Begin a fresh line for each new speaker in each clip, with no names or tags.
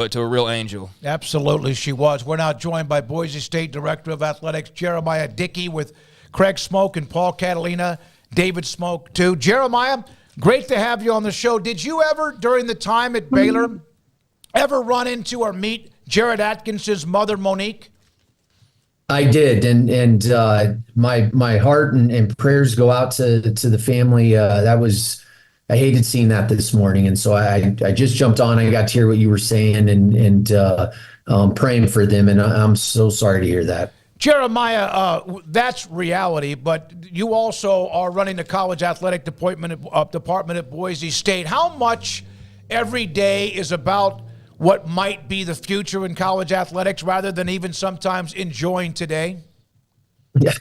But to a real angel.
Absolutely, she was. We're now joined by Boise State Director of Athletics, Jeramiah Dickey, with Craig Smoak and Paul Catalina, David Smoak, too. Jeramiah, great to have you on the show. Did you ever, during the time at Baylor, ever run into or meet Jared Atkinson's mother, Monique?
I did, and my heart and prayers go out to the family. I hated seeing that this morning, and so I just jumped on. I got to hear what you were saying, and praying for them, and I'm so sorry to hear that.
Jeramiah, that's reality, but you also are running the college athletic department at Boise State. How much every day is about what might be the future in college athletics rather than even sometimes enjoying today?
Yeah,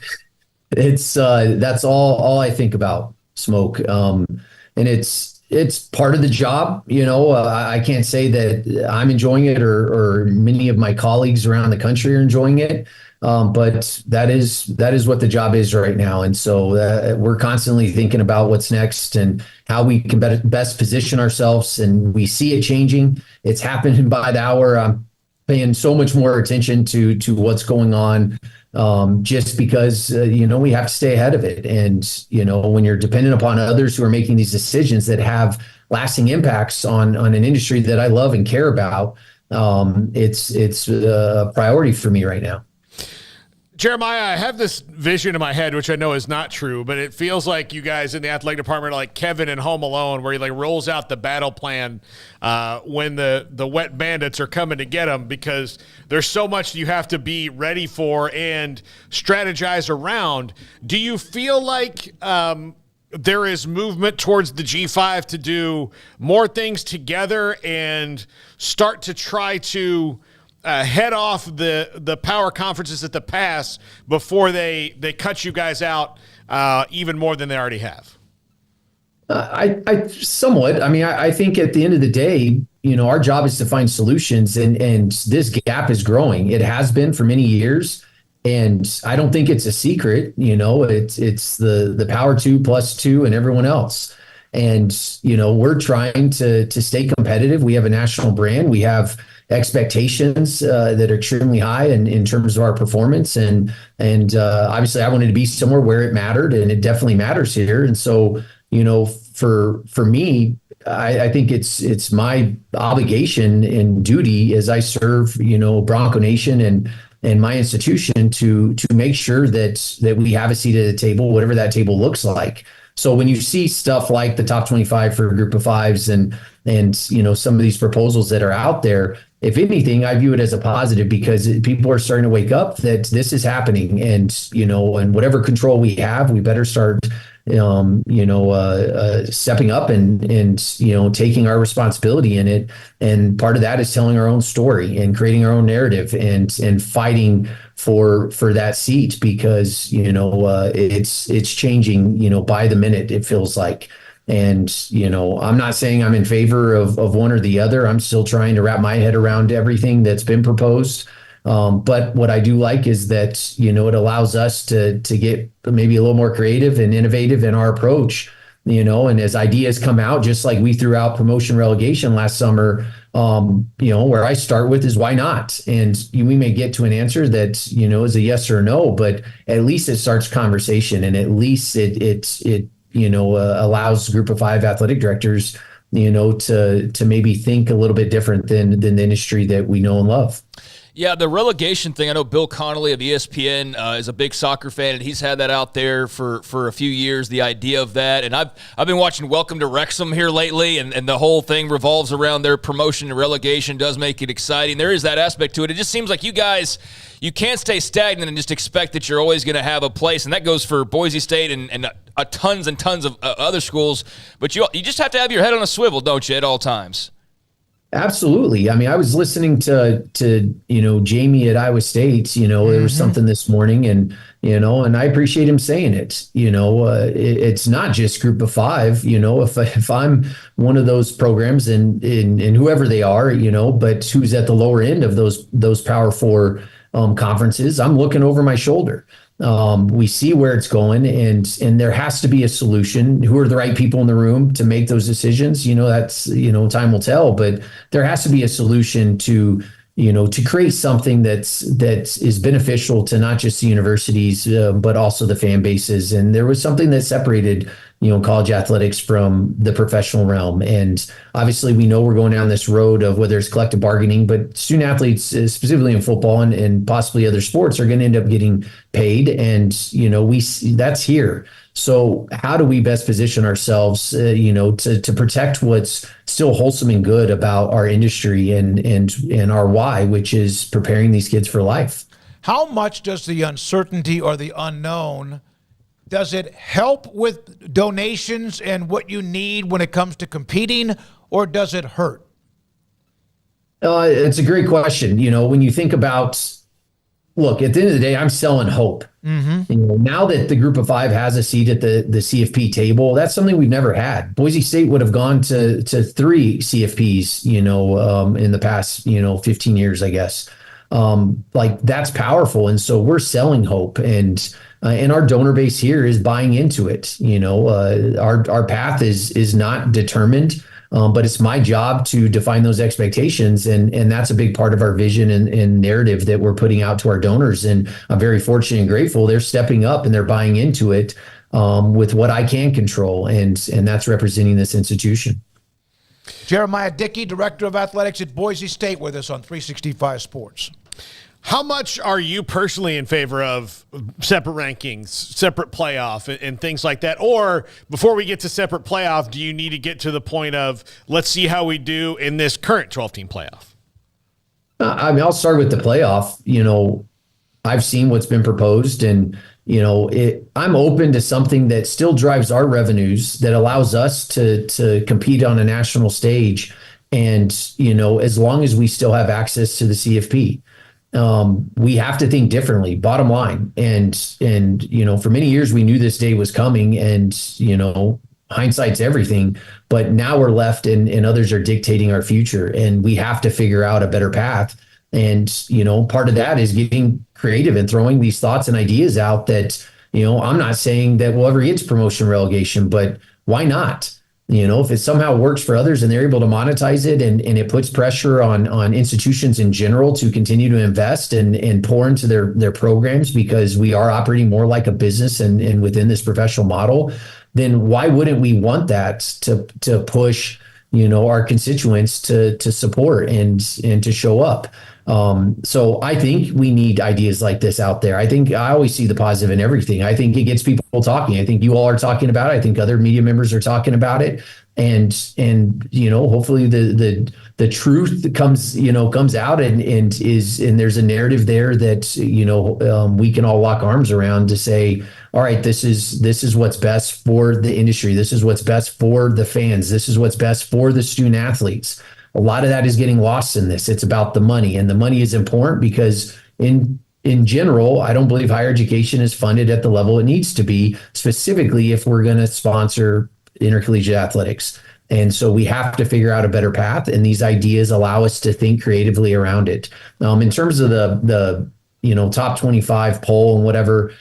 that's all I think about, Smoak. And it's part of the job. I can't say that I'm enjoying it or many of my colleagues around the country are enjoying it. But that is what the job is right now. And so we're constantly thinking about what's next and how we can best position ourselves. And we see it changing. It's happening by the hour. I'm paying so much more attention to what's going on, just because, we have to stay ahead of it. And, when you're dependent upon others who are making these decisions that have lasting impacts on an industry that I love and care about, it's a priority for me right now.
Jeramiah, I have this vision in my head, which I know is not true, but it feels like you guys in the athletic department are like Kevin in Home Alone, where he like rolls out the battle plan when the wet bandits are coming to get him, because there's so much you have to be ready for and strategize around. Do you feel like there is movement towards the G5 to do more things together and start to try to head off the power conferences at the pass before they cut you guys out even more than they already have?
I somewhat. I mean, I think at the end of the day, our job is to find solutions, and this gap is growing. It has been for many years, and I don't think it's a secret. It's the Power 2 plus 2 and everyone else. And, we're trying to stay competitive. We have a national brand. We have expectations that are extremely high in terms of our performance. And obviously I wanted to be somewhere where it mattered, and it definitely matters here. And so, for me, I think it's my obligation and duty as I serve, Bronco Nation and my institution to make sure that we have a seat at the table, whatever that table looks like. So when you see stuff like the top 25 for group of fives and some of these proposals that are out there, if anything, I view it as a positive, because people are starting to wake up that this is happening, and whatever control we have, we better start stepping up and taking our responsibility in it. And part of that is telling our own story and creating our own narrative and fighting for that seat, because it's changing by the minute, it feels like. And I'm not saying I'm in favor of one or the other. I'm still trying to wrap my head around everything that's been proposed. But what I do like is that it allows us to get maybe a little more creative and innovative in our approach. And as ideas come out, just like we threw out promotion relegation last summer, where I start with is why not? And we may get to an answer that, is a yes or a no, but at least it starts conversation, and at least it allows group of five athletic directors, to maybe think a little bit different than the industry that we know and love.
Yeah, the relegation thing, I know Bill Connolly of ESPN is a big soccer fan, and he's had that out there for a few years, the idea of that. And I've been watching Welcome to Wrexham here lately, and the whole thing revolves around their promotion and relegation. Does make it exciting. There is that aspect to it. It just seems like you guys, you can't stay stagnant and just expect that you're always going to have a place, and that goes for Boise State and tons and tons of other schools. But you just have to have your head on a swivel, don't you, at all times?
Absolutely. I mean, I was listening to Jamie at Iowa State, there was something this morning, and I appreciate him saying it. It's not just group of five, if I'm one of those programs and whoever they are, but who's at the lower end of those Power Four conferences, I'm looking over my shoulder. We see where it's going, and there has to be a solution. Who are the right people in the room to make those decisions? That's time will tell, but there has to be a solution to to create something that is beneficial to not just the universities, but also the fan bases. And there was something that separated college athletics from the professional realm. And obviously we know we're going down this road of whether it's collective bargaining, but student athletes, specifically in football and possibly other sports, are going to end up getting paid. And, we see that's here. So how do we best position ourselves, to protect what's still wholesome and good about our industry and our why, which is preparing these kids for life?
How much does the uncertainty or the unknown, does it help with donations and what you need when it comes to competing, or does it hurt?
It's a great question. When you think about, look, at the end of the day, I'm selling hope. Mm-hmm. Now that the group of five has a seat at the CFP table, that's something we've never had. Boise State would have gone to 3 CFPs, in the past, 15 years, I guess. That's powerful. And so we're selling hope, and our donor base here is buying into it. Our path is not determined, but it's my job to define those expectations. And that's a big part of our vision and narrative that we're putting out to our donors. And I'm very fortunate and grateful they're stepping up and they're buying into it, with what I can control. And that's representing this institution.
Jeramiah Dickey, Director of Athletics at Boise State, with us on 365 Sports.
How much are you personally in favor of separate rankings, separate playoff, and things like that? Or before we get to separate playoff, do you need to get to the point of let's see how we do in this current 12-team playoff?
I'll start with the playoff. I've seen what's been proposed, and I'm open to something that still drives our revenues, that allows us to compete on a national stage, and as long as we still have access to the CFP. We have to think differently, bottom line. And for many years we knew this day was coming, and, hindsight's everything, but now we're left and others are dictating our future, and we have to figure out a better path. And, part of that is getting creative and throwing these thoughts and ideas out that, I'm not saying that we'll ever get to promotion relegation, but why not? If it somehow works for others and they're able to monetize it, and it puts pressure on institutions in general to continue to invest and pour into their programs, because we are operating more like a business and within this professional model, then why wouldn't we want that to push, our constituents to support and to show up? So I think we need ideas like this out there. I always see the positive in everything. I think it gets people talking. I think you all are talking about it. I think other media members are talking about it. And hopefully the truth comes out and there's a narrative there that, we can all lock arms around to say, all right, this is what's best for the industry. This is what's best for the fans. This is what's best for the student athletes. A lot of that is getting lost in this. It's about the money, and the money is important because in general, I don't believe higher education is funded at the level it needs to be, specifically if we're going to sponsor intercollegiate athletics. And so we have to figure out a better path, and these ideas allow us to think creatively around it. In terms of the top 25 poll and whatever,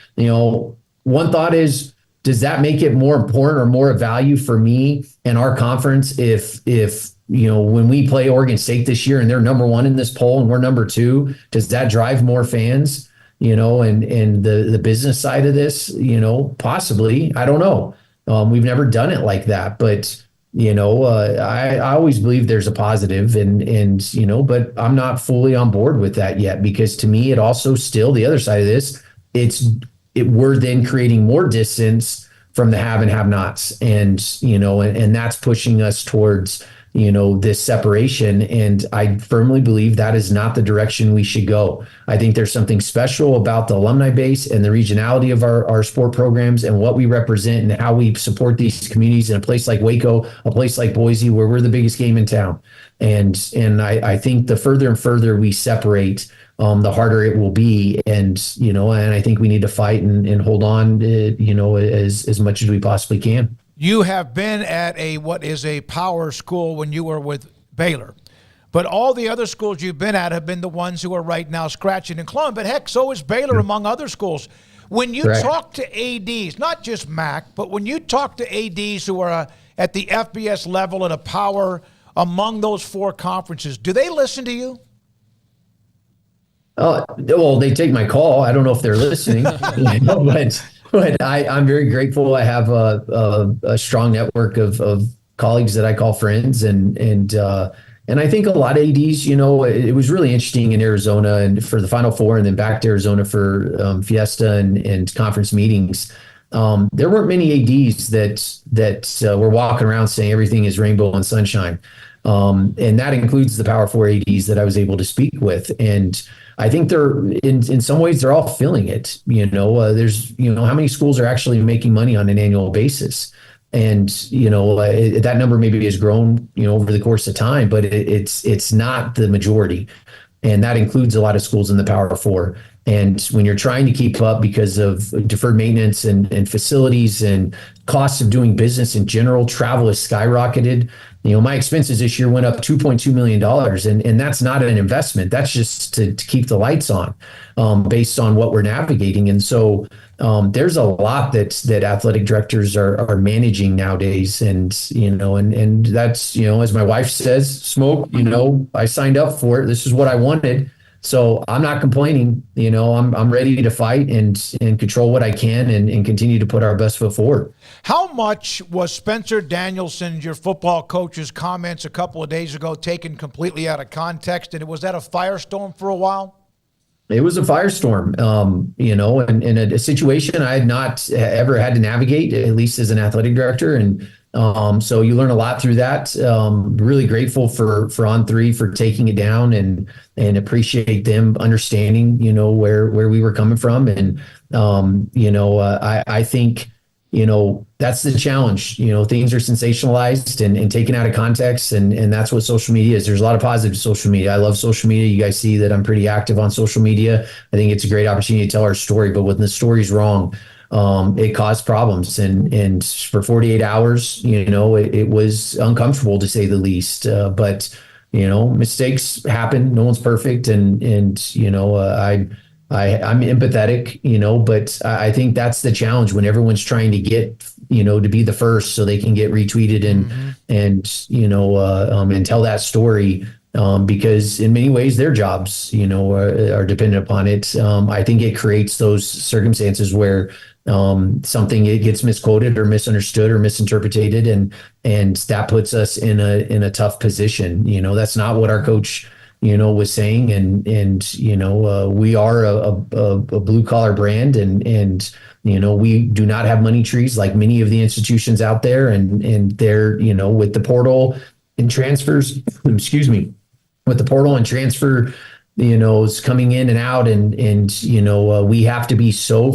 one thought is, does that make it more important or more of value for me and our conference if when we play Oregon State this year and they're number 1 in this poll and we're number 2, does that drive more fans, and the business side of this, possibly, I don't know. We've never done it like that, but, I always believe there's a positive and but I'm not fully on board with that yet, because to me, it also still, the other side of this, we're then creating more distance from the have and have nots. And that's pushing us towards, this separation. And I firmly believe that is not the direction we should go. I think there's something special about the alumni base and the regionality of our sport programs and what we represent and how we support these communities in a place like Waco, a place like Boise, where we're the biggest game in town. And I think the further and further we separate, the harder it will be. And I think we need to fight and hold on, as much as we possibly can.
You have been at what is a power school when you were with Baylor. But all the other schools you've been at have been the ones who are right now scratching and clawing. But heck, so is Baylor among other schools. When you
Correct.
talk to ADs, not just MAC, but when you talk to ADs who are at the FBS level at a power among those 4 conferences, do they listen to you?
Well, they take my call. I don't know if they're listening, but I'm very grateful. I have a strong network of colleagues that I call friends, and I think a lot of ADs. It was really interesting in Arizona and for the Final Four, and then back to Arizona for Fiesta and conference meetings. There weren't many ADs that were walking around saying everything is rainbow and sunshine, and that includes the Power Four ADs that I was able to speak with. And I think they're in some ways they're all feeling it. There's how many schools are actually making money on an annual basis, and that number maybe has grown over the course of time, but it's not the majority, and that includes a lot of schools in the Power Four. And when you're trying to keep up because of deferred maintenance and facilities and costs of doing business in general, travel has skyrocketed. My expenses this year went up $2.2 million, and that's not an investment. That's just to keep the lights on, based on what we're navigating. And so there's a lot that athletic directors are managing nowadays. And that's, as my wife says, Smoak, I signed up for it. This is what I wanted. So I'm not complaining. I'm ready to fight and control what I can and continue to put our best foot forward.
How much was Spencer Danielson, your football coach's comments a couple of days ago, taken completely out of context? And was that a firestorm for a while?
It was a firestorm, in a situation I had not ever had to navigate, at least as an athletic director. And so you learn a lot through that. Really grateful for On3 for taking it down and appreciate them understanding, where we were coming from. And, I think, that's the challenge. Things are sensationalized and taken out of context. And that's what social media is. There's a lot of positive social media. I love social media. You guys see that I'm pretty active on social media. I think it's a great opportunity to tell our story, but when the story's wrong, it caused problems. And for 48 hours, it was uncomfortable to say the least. But mistakes happen. No one's perfect. And I'm empathetic, but I think that's the challenge when everyone's trying to get, to be the first so they can get retweeted and tell that story. Because in many ways their jobs, are dependent upon it. I think it creates those circumstances where something it gets misquoted or misunderstood or misinterpreted, and that puts us in a tough position. That's not what our coach was saying, and we are a blue collar brand, and we do not have money trees like many of the institutions out there, and they're with the portal and transfers, with the portal and transfer, is coming in and out, and we have to be so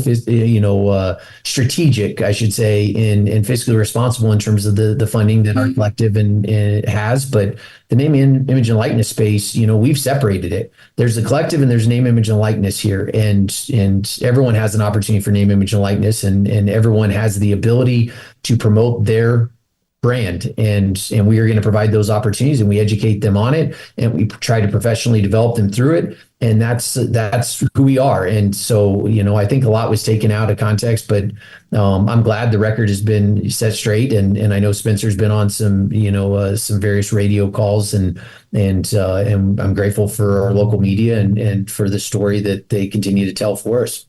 strategic, I should say, and fiscally responsible in terms of the funding that our collective and has. But the name, image, and likeness space, we've separated it. There's the collective and there's name, image, and likeness here, and everyone has an opportunity for name, image, and likeness, and everyone has the ability to promote their brand, and we are going to provide those opportunities, and we educate them on it, and we try to professionally develop them through it, and that's who we are. And so I think a lot was taken out of context, but I'm glad the record has been set straight, and I know Spencer's been on some some various radio calls, and I'm grateful for our local media and for the story that they continue to tell for us.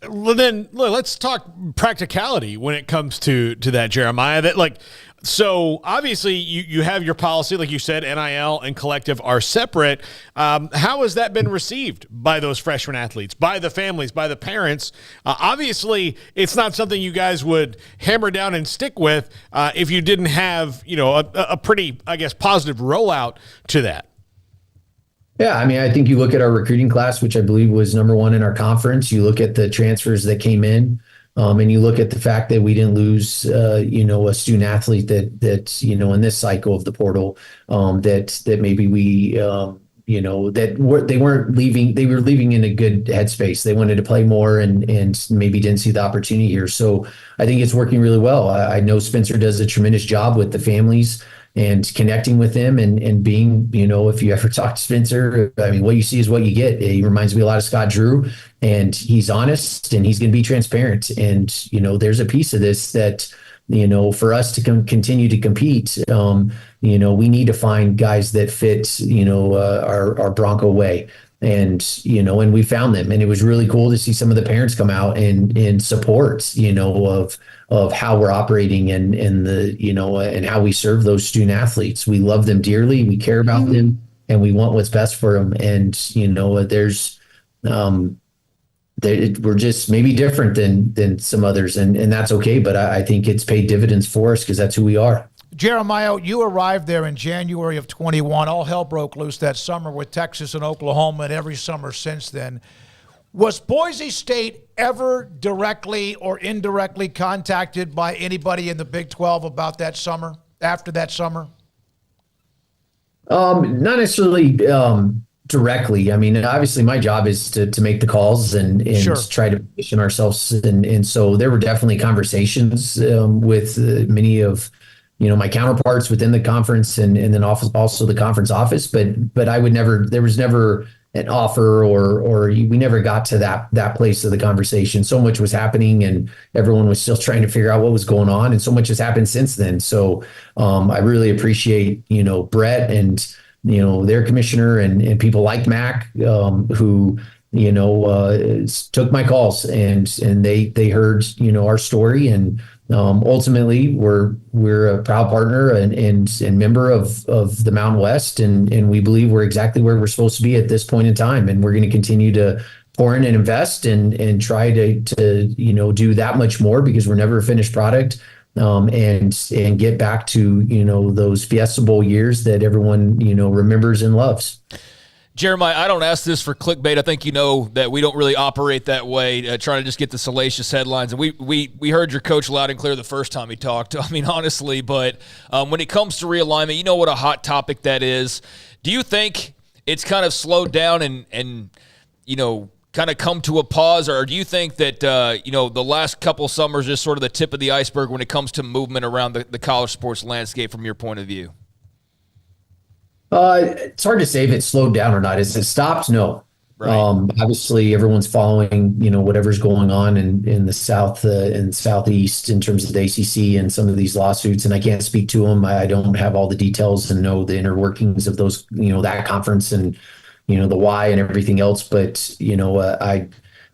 Well, then let's talk practicality when it comes to that, Jeramiah. So obviously you have your policy, like you said, NIL and collective are separate. How has that been received by those freshman athletes, by the families, by the parents? Obviously, it's not something you guys would hammer down and stick with if you didn't have a pretty, I guess, positive rollout to that.
Yeah, I think you look at our recruiting class, which I believe was number 1 in our conference. You look at the transfers that came in, and you look at the fact that we didn't lose, a student athlete that in this cycle of the portal, that maybe we, they weren't leaving. They were leaving in a good headspace. They wanted to play more and maybe didn't see the opportunity here. So I think it's working really well. I know Spencer does a tremendous job with the families and connecting with him and being, if you ever talk to Spencer, I mean, what you see is what you get. He reminds me a lot of Scott Drew, and he's honest and he's going to be transparent. And, there's a piece of this that, for us to continue to compete, we need to find guys that fit, our Bronco way. And, and we found them, and it was really cool to see some of the parents come out and support, of how we're operating and and how we serve those student athletes. We love them dearly. We care about them, and we want what's best for them. And, we're just maybe different than some others, and that's okay. But I think it's paid dividends for us because that's who we are.
Jeremiah, you arrived there in January of 21. All hell broke loose that summer with Texas and Oklahoma and every summer since then. Was Boise State ever directly or indirectly contacted by anybody in the Big 12 about that summer, after that summer?
Not necessarily directly. I mean, obviously my job is to make the calls and
Sure.
try to position ourselves. And so there were definitely conversations with many of, my counterparts within the conference and then also the conference office. But I would never, there was never an offer or we never got to that place of the conversation. So much was happening and everyone was still trying to figure out what was going on. And so much has happened since then. So I really appreciate, Brett and, their commissioner and people like Mac, who, took my calls and they heard, our story and ultimately we're a proud partner and member of the Mountain West. And we believe we're exactly where we're supposed to be at this point in time. And we're going to continue to pour in and invest and try to do that much more because we're never a finished product. And get back to, those Fiesta Bowl years that everyone, remembers and loves.
Jeremiah, I don't ask this for clickbait. I think you know that we don't really operate that way, trying to just get the salacious headlines. And we heard your coach loud and clear the first time he talked, I mean, honestly. But when it comes to realignment, you know what a hot topic that is. Do you think it's kind of slowed down and kind of come to a pause, or do you think that the last couple summers is sort of the tip of the iceberg when it comes to movement around the college sports landscape from your point of view?
It's hard to say if it slowed down or not. Is it stopped? No.
Right.
Obviously, everyone's following whatever's going on in the South and Southeast in terms of the ACC and some of these lawsuits, and I can't speak to them. I don't have all the details and know the inner workings of those that conference and the why and everything else, but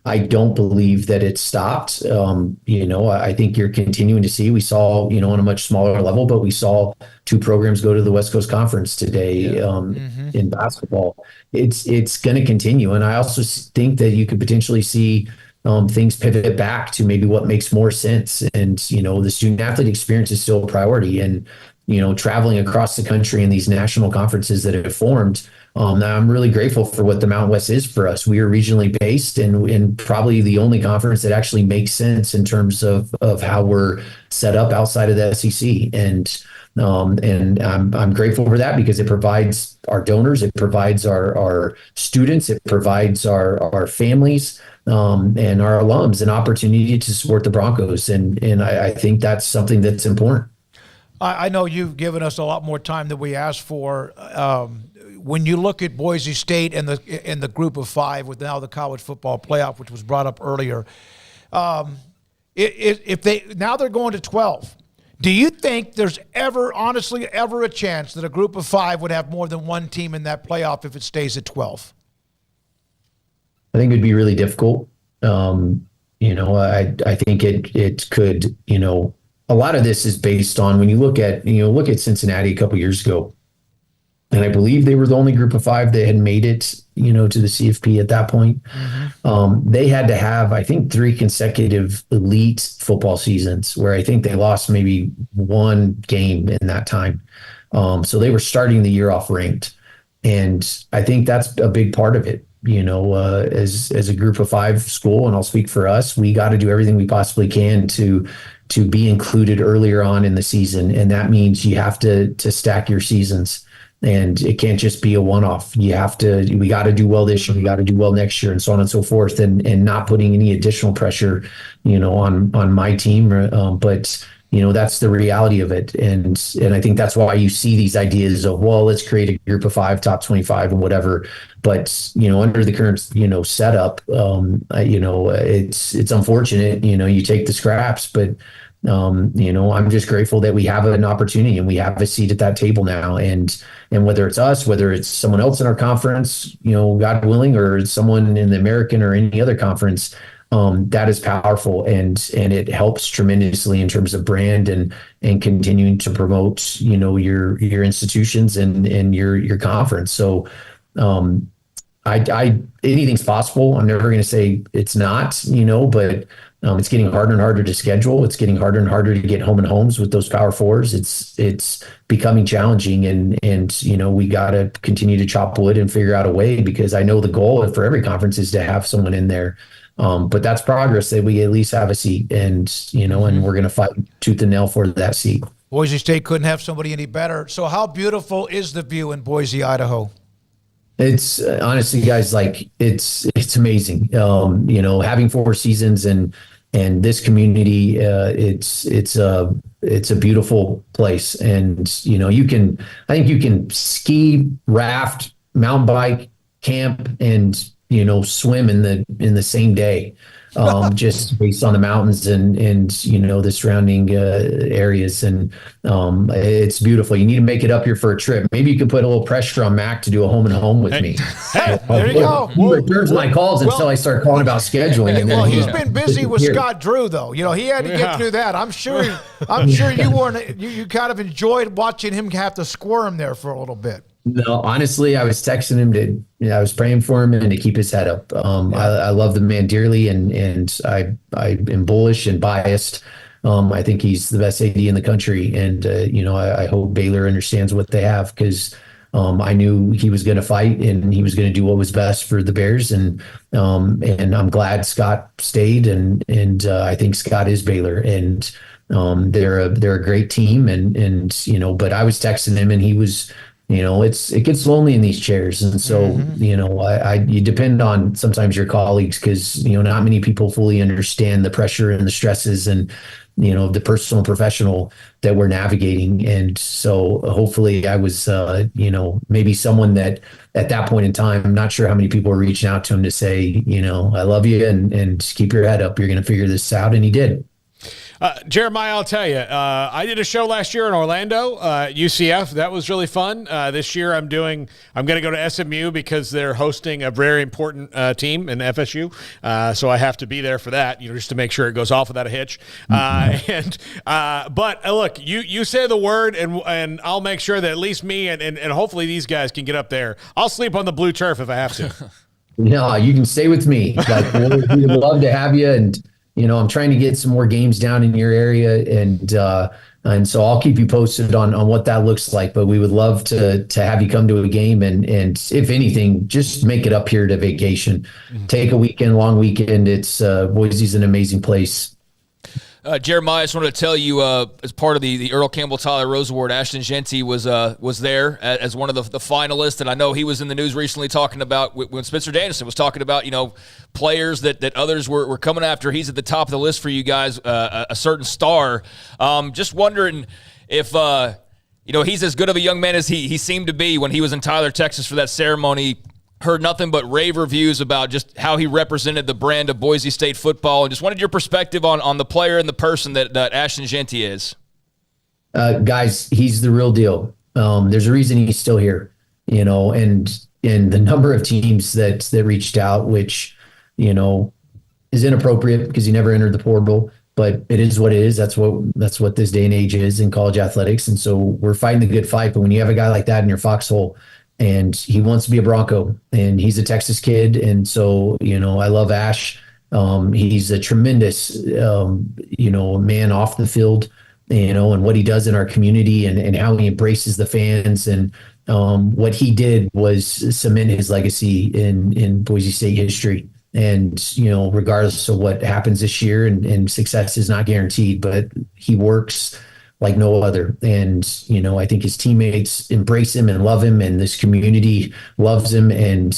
I don't believe that it stopped. I think you're continuing to see, we saw, on a much smaller level, but we saw two programs go to the West Coast Conference today in basketball. It's going to continue. And I also think that you could potentially see things pivot back to maybe what makes more sense. And, the student athlete experience is still a priority. And, traveling across the country in these national conferences that have formed, now I'm really grateful for what the Mountain West is for us. We are regionally based and probably the only conference that actually makes sense in terms of how we're set up outside of the SEC. And I'm grateful for that because it provides our donors, it provides our students, it provides our families and our alums an opportunity to support the Broncos. And I think that's something that's important.
I know you've given us a lot more time than we asked for. When you look at Boise State and the group of five with now the college football playoff, which was brought up earlier, if they're going to 12, do you think there's honestly ever a chance that a group of five would have more than one team in that playoff if it stays at 12?
I think it'd be really difficult. I think it could, a lot of this is based on when you look at Cincinnati a couple years ago, and I believe they were the only group of five that had made it, to the CFP at that point. Mm-hmm. They had to have, I think, 3 consecutive elite football seasons where I think they lost maybe one game in that time. So they were starting the year off ranked. And I think that's a big part of it. As a group of five school, and I'll speak for us, we got to do everything we possibly can to be included earlier on in the season. And that means you have to stack your seasons. And it can't just be a one-off. We got to do well this year. We got to do well next year, and so on and so forth. And not putting any additional pressure, on my team. But that's the reality of it. And I think that's why you see these ideas of, well, let's create a group of 5, top 25 and whatever. But, under the current, setup, it's unfortunate, you take the scraps, but, I'm just grateful that we have an opportunity and we have a seat at that table now. And whether it's us, whether it's someone else in our conference, God willing, or it's someone in the American or any other conference, that is powerful, and it helps tremendously in terms of brand and continuing to promote, your institutions and your conference. So, I anything's possible. I'm never going to say it's not, but it's getting harder and harder to schedule. It's getting harder and harder to get home and homes with those Power Fours. It's becoming challenging, and we got to continue to chop wood and figure out a way, because I know the goal for every conference is to have someone in there. But that's progress, that we at least have a seat, and and we're going to fight tooth and nail for that seat.
Boise State couldn't have somebody any better. So how beautiful is the view in Boise, Idaho? It's
honestly, guys, like it's amazing. Having 4 seasons and this community, it's a beautiful place. And I think you can ski, raft, mountain bike, camp, and swim in the same day, just based on the mountains and the surrounding areas. And it's beautiful. You need to make it up here for a trip. Maybe you could put a little pressure on Mac to do a home and home with me.
Hey, there you go.
He returns my calls until I start calling about scheduling. And
well, he's been busy with Scott Drew, though. He had to get through that. I'm sure you weren't. You kind of enjoyed watching him have to squirm there for a little bit.
No, honestly, I was texting him I was praying for him and to keep his head up. I love the man dearly, and I am bullish and biased. I think he's the best AD in the country, and I hope Baylor understands what they have, because I knew he was going to fight and he was going to do what was best for the Bears, and I'm glad Scott stayed, and I think Scott is Baylor, and they're a great team, and but I was texting him and he was. It gets lonely in these chairs. And so, you depend on sometimes your colleagues, because, not many people fully understand the pressure and the stresses and, the personal and professional that we're navigating. And so hopefully I was, maybe someone that at that point in time, I'm not sure how many people were reaching out to him to say, I love you and keep your head up. You're going to figure this out. And he did.
Jeremiah, I'll tell you, I did a show last year in Orlando, UCF. That was really fun. This year I'm going to go to SMU because they're hosting a very important team in FSU. So I have to be there for that, just to make sure it goes off without a hitch. But look, you say the word and I'll make sure that at least me and hopefully these guys can get up there. I'll sleep on the blue turf if I have to.
No, you can stay with me. Like, we'd love to have you. And, I'm trying to get some more games down in your area, and so I'll keep you posted on what that looks like. But we would love to have you come to a game, and if anything, just make it up here to vacation. Take a long weekend. It's Boise's an amazing place.
Jeremiah, I just wanted to tell you, as part of the Earl Campbell Tyler Rose Award, Ashton Jensen was there as one of the finalists, and I know he was in the news recently talking about when Spencer Danielson was talking about players that others were coming after. He's at the top of the list for you guys, a certain star. Just wondering if he's as good of a young man as he seemed to be when he was in Tyler, Texas for that ceremony. Heard nothing but rave reviews about just how he represented the brand of Boise State football, and just wanted your perspective on the player and the person that Ashton Jensen is.
Guys, he's the real deal. There's a reason he's still here, and the number of teams that reached out, which, is inappropriate because he never entered the portal, but it is what it is. That's what this day and age is in college athletics. And so we're fighting the good fight. But when you have a guy like that in your foxhole, and he wants to be a Bronco, and he's a Texas kid. And so, I love Ash. He's a tremendous, man off the field, and what he does in our community, and how he embraces the fans. And what he did was cement his legacy in Boise State history. And, regardless of what happens this year, and success is not guaranteed, but he works like no other. And, I think his teammates embrace him and love him, and this community loves him. And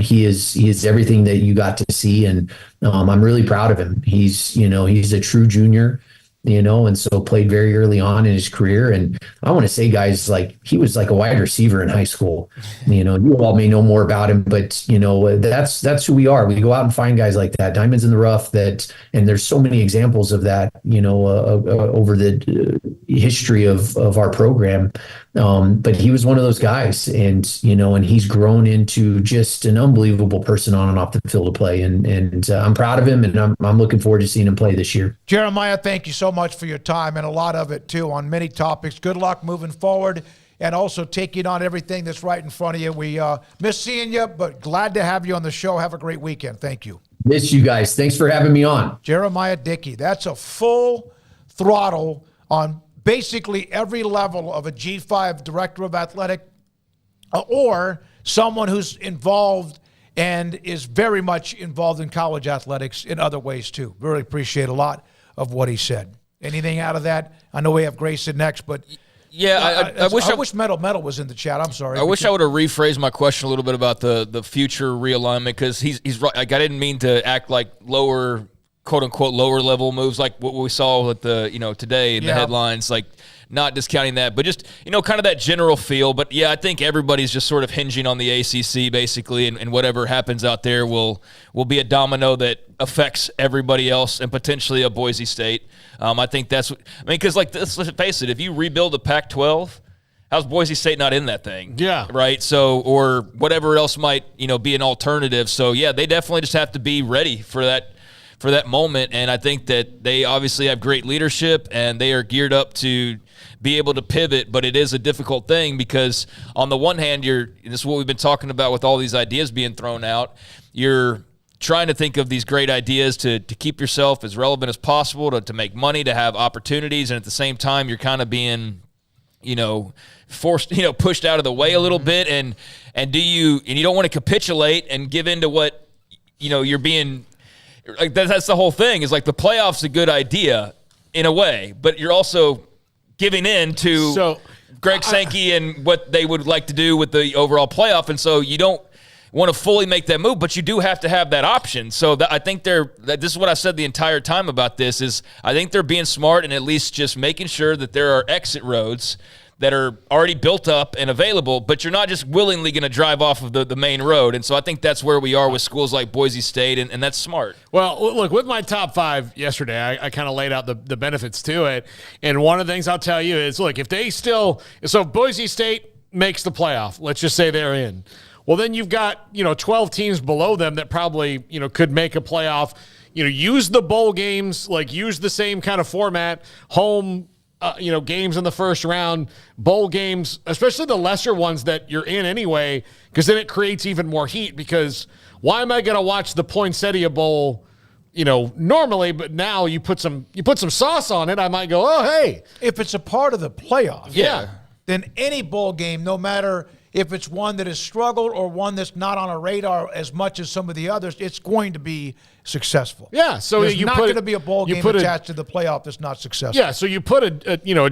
he is everything that you got to see. And I'm really proud of him. He's a true junior. and so played very early on in his career. And I want to say, guys, like he was like a wide receiver in high school. You all may know more about him, but that's who we are. We go out and find guys like that, diamonds in the rough. And there's so many examples of that, over the history of our program. But he was one of those guys, and he's grown into just an unbelievable person on and off the field of play. And I'm proud of him, and I'm looking forward to seeing him play this year.
Jeramiah, thank you so much for your time, and a lot of it too on many topics. Good luck moving forward, and also taking on everything that's right in front of you. We miss seeing you, but glad to have you on the show. Have a great weekend. Thank you.
Miss you guys. Thanks for having me on.
Jeramiah Dickey. That's a full throttle on basically every level of a G5 director of athletic or someone who's involved and is very much involved in college athletics in other ways too. Really appreciate a lot of what he said. Anything out of that? I know we have Grayson next, but
yeah, I
wish Metal was in the chat. I'm sorry.
I wish I would have rephrased my question a little bit about the future realignment, because he's right. Like, I didn't mean to act like lower, quote unquote, lower level moves like what we saw with the today in the headlines, like not discounting that, but just kind of that general feel. But yeah, I think everybody's just sort of hinging on the ACC basically, and whatever happens out there will be a domino that affects everybody else and potentially a Boise State. I think that's because let's face it, if you rebuild the Pac-12, how's Boise State not in that thing?
Yeah.
Right. So, or whatever else might be an alternative. So yeah, they definitely just have to be ready for that moment. And I think that they obviously have great leadership and they are geared up to be able to pivot, but it is a difficult thing because on the one hand, this is what we've been talking about with all these ideas being thrown out. You're trying to think of these great ideas to keep yourself as relevant as possible, to make money, to have opportunities. And at the same time, you're kind of being, forced, pushed out of the way a little bit. And you don't want to capitulate and give in to what, you're being like, that's the whole thing is like the playoff's a good idea in a way, but you're also giving in to Greg Sankey and what they would like to do with the overall playoff. And so you don't want to fully make that move, but you do have to have that option. So I think this is what I said the entire time about this is I think they're being smart and at least just making sure that there are exit roads that are already built up and available, but you're not just willingly going to drive off of the main road. And so I think that's where we are with schools like Boise State, and that's smart.
Well, look, with my top five yesterday, I kind of laid out the benefits to it. And one of the things I'll tell you is, look, if Boise State makes the playoff, let's just say they're in. Well, then you've got, 12 teams below them that probably, could make a playoff. Use the bowl games, use the same kind of format, home, games in the first round, bowl games, especially the lesser ones that you're in anyway, because then it creates even more heat. Because why am I going to watch the Poinsettia Bowl, normally, but now you put some sauce on it, I might go, oh, hey.
If it's a part of the playoff,
yeah,
then any bowl game, no matter if it's one that has struggled or one that's not on a radar as much as some of the others, it's going to be successful.
Yeah, so
there's not going to be a bowl game attached to the playoff that's not successful.
Yeah, so you put a